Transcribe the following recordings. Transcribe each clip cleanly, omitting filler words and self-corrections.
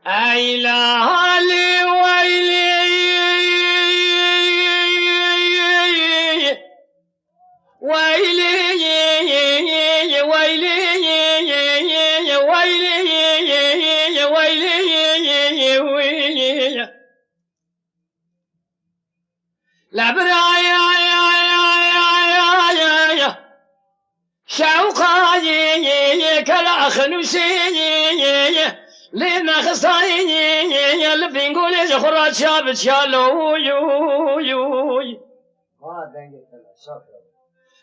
ای لالی ویلی ویلی ویلی ویلی ویلی لبرايا شوقاي كلا خنوسي لنا خصاي لبي نقول خرات شاب شالو يو يو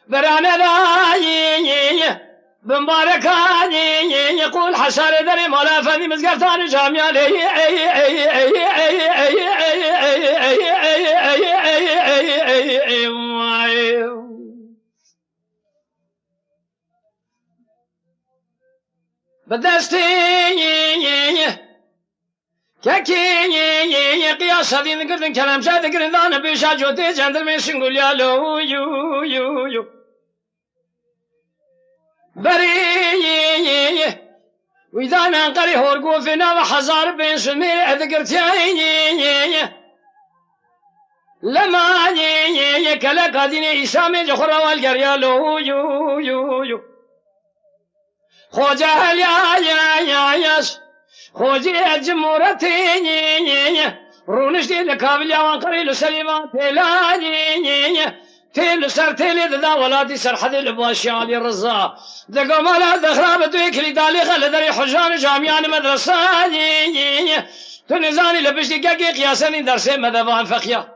برانا راي بمباركاني يقول حشار دري مولا فني مزقفتان جامعة لي بدستي كاكي قياس هذه نقدر كلام شاد قرن انا بيشا جوتي جندر من شنقول يا لو يو يو يو بري وإذا ننقري هورقو فينا وحزار بين سمير أذكرتي لما كلا قادين إسامي جخرا والقريالو يو يو يو خوجه يا ياس خوجه جمهورتي رونشتي لكابل وانقري لسليمان تيل سر تيل ذا ولادي سر حد الباشيان الرزا دقوا مالا دخراب دويكلي دالي خلدري حجان جامعان مدرسة تنزاني لبشتي كاكي قياساني درسي مدبان فقيا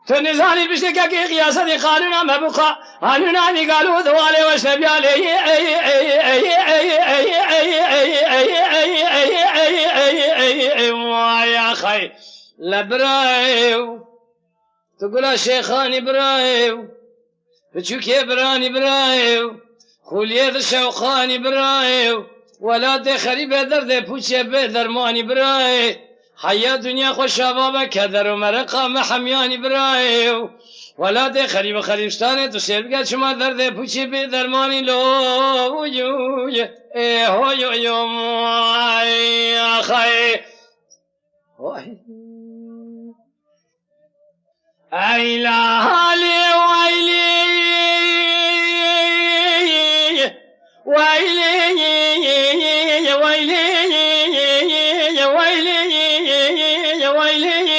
تنزاني لبشتي كاكي قياساني قانونا مبقى قانونا قالوا ذوالي وشنبي علي يا خي لبرايو تقول شيخاني برايو بتشوكي براني برايو خوليه شوقاني برايو ولاد خريبه درد پوچه به درماني براي حيا دنيا خوش شباب كدر ومرقه محمياني برايو ولاد خريبه خريبستانه تو سيرگه شما درد پوچه به درماني لو يو اي هو يو يا خي أي لالی ويلي ويلي ويلي ويلي ويلي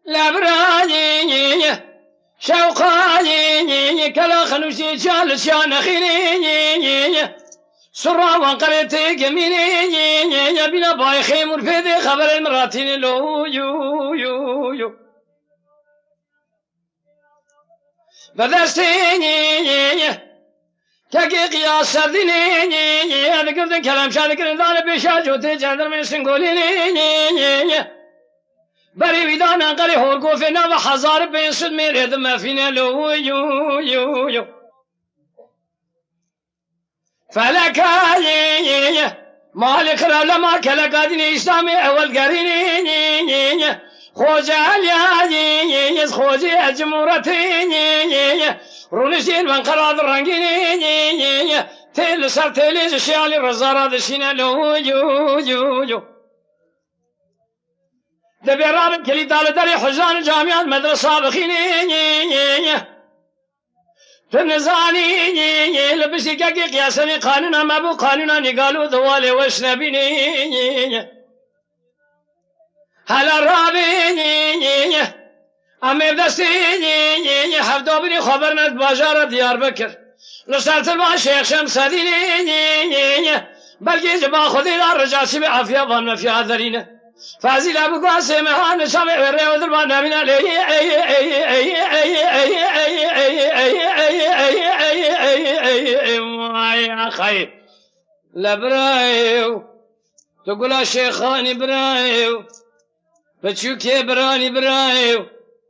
لبراني شوقاني كلا خنوشي شال شان خيني سرا وانقرتي جميني بنا باي خيمور فيدي خبر المراتين لو يو يو يو بدستيني كاكي قياس سرديني انا قلت كلام شان كرن دانا بيشاجو تجندر من سنقوليني بري ويدان انقري هورقو فينا وحزار بين سد ميريد ما فينا لو يو يو يو فلكاي مالك لما كلا قادني إسلامي أول قريني خوجة الياي خوجة جمهورتي رونشين من قراد الرنجيني تيل سر تيل شيالي رزارة دشينا لو يو يو يو دبي رابط كلي دال داري حجان جامعات مدرسة بخيني تنزاني لبسي كاكي قياسني قانونا ما بو قانونا نقالوا ذوالي وشنبيني هلا رابيني امير دستيني حفظوا بني خبرنا باجارة ديار بكر لسالت البا شيخ شمس ديني بلقي جبا خذي الرجاسي بعافية ظن في عذرينه فازي لابو قاسم هان شامع وري ودربان من عليه يا خي لبرايو تقول شيخاني برايو بتشوكي براني برايو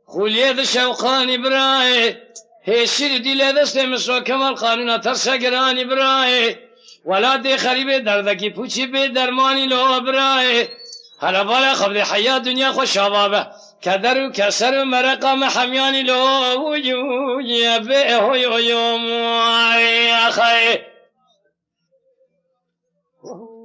خوليه شوقاني براي هيشير دي لدست مسو كمال قانون ترسا گراني براي ولادي خريبه دردكي پوچي به درماني لو براي هلا بالا قبل حياة دنيا خوش شبابه كدر وكسر ومرقه محمياني لو يا بيه يا خي Oh.